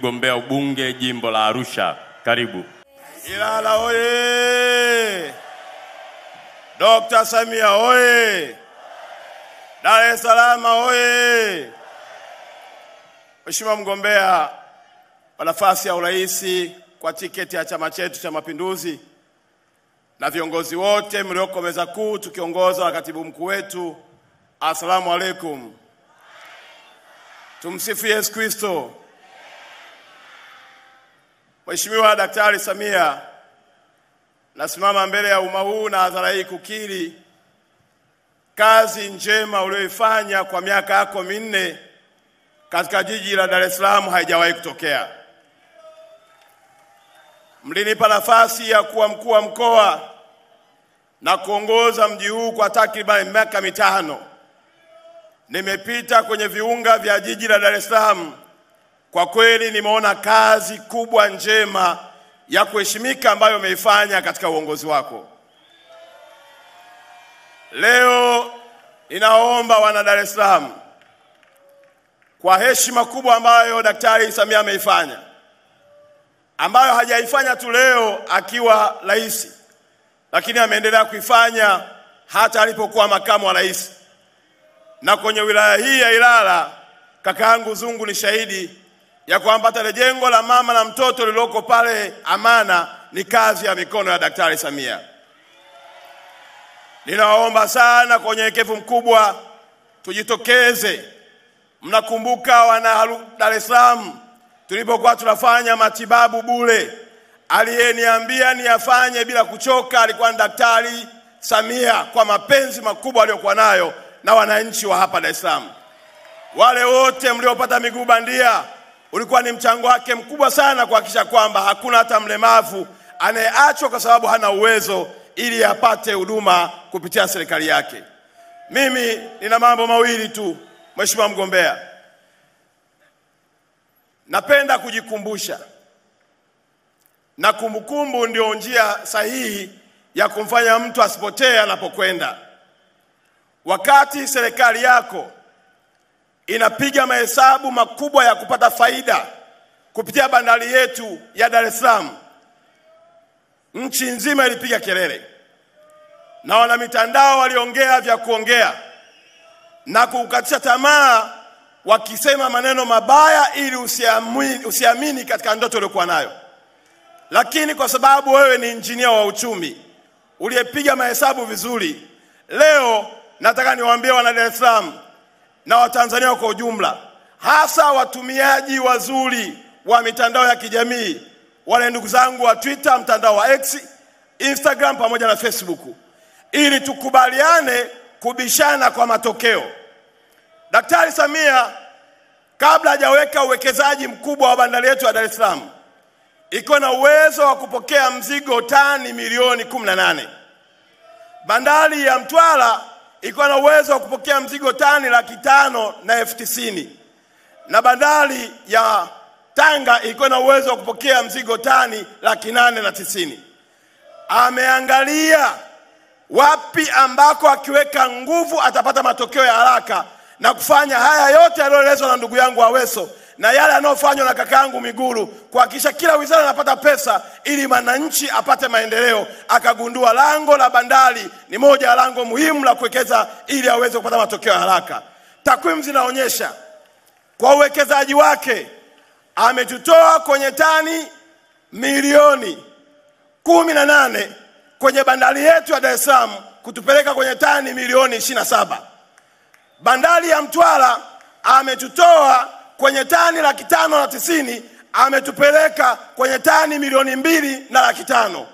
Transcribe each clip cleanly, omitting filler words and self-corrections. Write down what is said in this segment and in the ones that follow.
Mgombea ubunge jimbo la Arusha, karibu. Ilala oye! Dr. Samia oye! Dar es Salaam oye! Mheshimiwa mgombea wa nafasi ya urais kwa tiketi ya chama chetu cha Mapinduzi na viongozi wote mlioko meza kuu tukiongozwa na katibu mkuu wetu, asalamu alaykum. Tumsifu Yesu Kristo. Mheshimiwa Daktari Samia, nasimama mbele ya umma huu na hadhara hii kukiri kazi njema uliyoifanya kwa miaka yako minne katika jiji la Dar es Salaam haijawahi kutokea. Mlinipa nafasi ya kuwa mkuu wa mkoa na kuongoza mji huu kwa takriban miaka 5. Nimepita kwenye viunga vya jiji la Dar es Salaam. Kwa kweli nimeona kazi kubwa njema ya kuheshimika ambayo umeifanya katika uongozi wako. Leo ninaomba wana Dar es Salaam, kwa heshima kubwa ambayo Daktari Samia ameifanya, ambayo hajaifanya tu leo akiwa rais, lakini ameendelea kuifanya hata alipokuwa makamu wa rais. Na kwenye wilaya hii ya Ilala, kakaangu Zungu ni shahidi ya kwamba hata jengo la mama na mtoto lililoko pale Amana ni kazi ya mikono ya Daktari Samia. Ninaomba sana kwa unyenyekevu mkubwa tujitokeze. Mnakumbuka wana Dar es Salaam tulipokuwa tunafanya matibabu bure, aliyeniambia niyafanye bila kuchoka alikuwa ni Daktari Samia, kwa mapenzi makubwa aliyokuwa nayo na wananchi wa hapa Dar es Salaam. Wale wote mliopata miguu bandia, ulikuwa ni mchango wake mkubwa sana kuhakikisha kwamba hakuna hata mlemavu anayeachwa kwa sababu hana uwezo, ili apate huduma kupitia serikali yake. Mimi nina mambo mawili tu, Mheshimiwa mgombea. Napenda kujikumbusha, na kumbukumbu ndio njia sahihi ya kumfanya mtu asipotee anapokwenda. Wakati serikali yako inapiga mahesabu makubwa ya kupata faida kupitia bandari yetu ya Dar es Salaam, nchi nzima ilipiga kelele, na wana mitandao waliongea vya kuongea na kukatisha tamaa, wakisema maneno mabaya ili usiamini katika ndoto uliokuwa nayo. Lakini kwa sababu wewe ni injinia wa uchumi uliyepiga mahesabu vizuri, leo nataka niwaambie wana Dar es Salaam na Watanzania kwa ujumla, hasa watumiaji wazuri wa mitandao ya kijamii, wale ndugu zangu wa Twitter, mtandao wa X, Instagram pamoja na Facebook, ili tukubaliane kubishana kwa matokeo. Daktari Samia kabla hajaweka uwekezaji mkubwa wa bandari yetu ya Dar es Salaam, iko na uwezo wa kupokea mzigo tani milioni 18. Bandari ya Mtwara iko na uwezo wa kupokea mzigo tani 590,000, na bandari ya Tanga iko na uwezo wa kupokea mzigo tani 890,000. Ameangalia wapi ambako akiweka nguvu atapata matokeo ya haraka, na kufanya haya yote yaliyoelezwa na ndugu yangu Aweso na yale yanayofanywa na kakaangu Miguru, kuhakikisha kila wizara inapata pesa ili wananchi apate maendeleo. Akagundua lango la bandari ni moja ya lango muhimu la kuwekeza ili aweze kupata matokeo ya haraka. Takwimu zinaonyesha kwa uwekezaji wake ametutoa kwenye tani milioni 18 kwenye bandari yetu ya Dar es Salaam kutupeleka kwenye tani milioni 27. Bandari ya Mtwara ametutoa kwenye tani 590,000 ametupeleka kwenye tani milioni 2,500,000.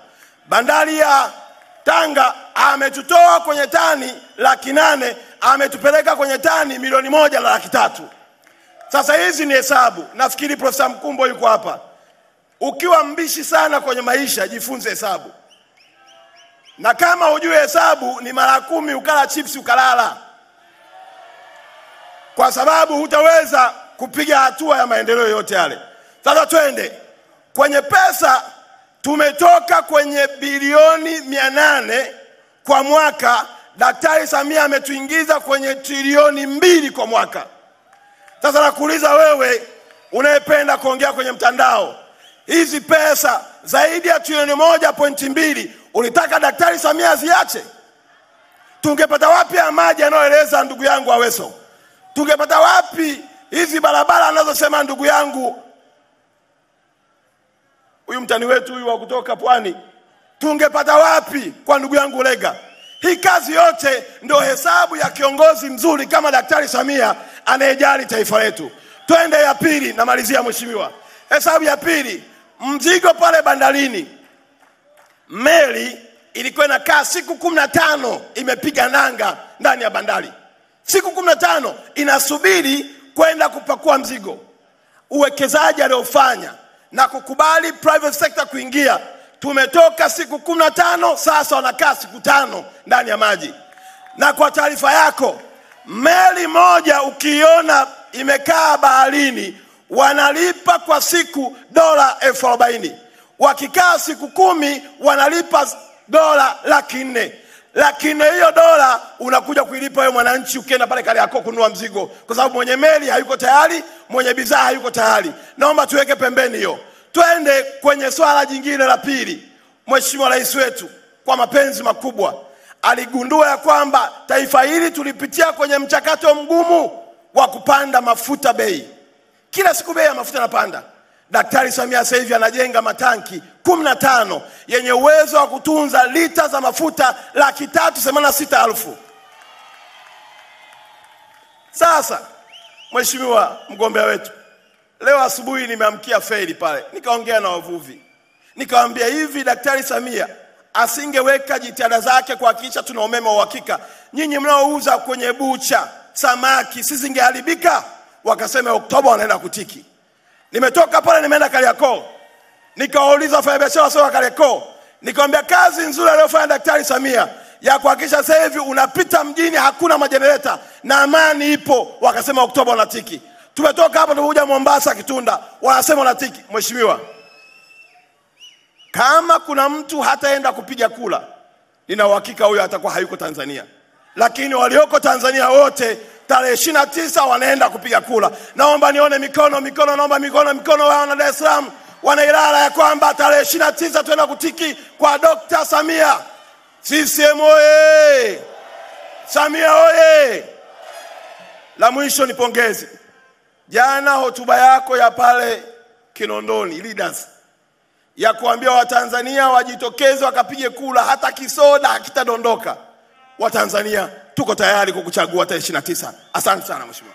Bandari ya Tanga ametutoa kwenye tani 800,000 ametupeleka kwenye tani milioni 1,300,000. Sasa hizi ni hesabu. Nafikiri Profesa Mkumbo yuko hapa. Ukiwa mbishi sana kwenye maisha, jifunze hesabu. Na kama hujui hesabu, ni mara 10 ukala chips ukalala, kwa sababu hutaweza kupiga hatua ya maendeleo yote yale. Sasa twende kwenye pesa. Tumetoka kwenye bilioni 800 kwa mwaka, Daktari Samia ametuingiza kwenye trilioni 2 kwa mwaka. Sasa nakuuliza wewe, unayependa kuongea kwenye mtandao, hizi pesa zaidi ya trilioni 1.2 ulitaka Daktari Samia aziache? Tungepata wapi ya maji anayoeleza ndugu yangu Aweso? Tungepata wapi hizi barabara anazosema ndugu yangu huyu mtani wetu huyu wa kutoka Pwani? Tungepata wapi kwa ndugu yangu Lega? Hii kazi yote ndio hesabu ya kiongozi mzuri kama Daktari Samia anayejali taifa letu. Twende ya pili, namalizia mheshimiwa. Hesabu ya pili, mzigo pale bandarini. Meli ilikuwa inakaa siku 15 imepiga nanga ndani ya bandari. Siku 15 inasubiri kwenda kupakua mzigo. Uwekezaji aliofanya na kukubali private sector kuingia, tumetoka siku 15 sasa wanakaa siku 5 ndani ya maji. Na kwa taarifa yako, meli moja ukiona imekaa baharini wanalipa kwa siku dola 40,000. Wakikaa siku 10 wanalipa dola 400,000. Lakini hiyo dola unakuja kuilipa wewe mwananchi ukienda pale Kariakoo kununua mzigo, kwa sababu mwenye meli hayuko tayari, mwenye bidhaa hayuko tayari. Naomba tuweke pembeni hiyo. Twende kwenye swala jingine la pili. Mheshimiwa Rais wetu kwa mapenzi makubwa aligundua ya kwamba taifa hili tulipitia kwenye mchakato mgumu wa kupanda mafuta bei. Kila siku bei ya mafuta inapanda. Daktari Samia sasa hivi anajenga matanki 15 yenye uwezo wa kutunza lita za mafuta 386,000. Sasa mheshimiwa mgombea wetu, leo asubuhi nimeamkia feri pale, nikaongea na wavuvi. Nikamwambia hivi, Daktari Samia asingeweka jitihada zake kuhakikisha tuna umeme wa uhakika, nyinyi mnaouza kwenye bucha samaki sisi ingeharibika? Wakasema Oktoba wanaenda kutiki. Nimetoka pale nimeenda Kariakoo, nikawauliza wafanyabiashara wa Kariakoo, nikamwambia kazi nzuri aliyofanya Daktari Samia ya kuhakikisha sasa hivi unapita mjini hakuna majenereta na amani ipo. Wakasema Oktoba wanatiki. Tumetoka hapa tumekuja Mombasa Kitunda, wanasema wanatiki. Mheshimiwa, kama kuna mtu hataenda kupiga kula, nina uhakika huyo atakuwa hayuko Tanzania. Lakini walioko Tanzania wote tarehe 29 wanaenda kupiga kula. Naomba nione mikono, naomba mikono wa wana Dar es Salaam wanailala ya kwamba tarehe 29 tuenda kutiki kwa Dr. Samia. CCM oye! Samia oye! La mwisho ni pongezi. Jana hotuba yako ya pale Kinondoni leaders ya kuambia Watanzania wajitokeze wakapige kula, hata kisoda hakitadondoka. Watanzania tuko tayari kukuchagua tarehe 29. Asante sana mheshimiwa.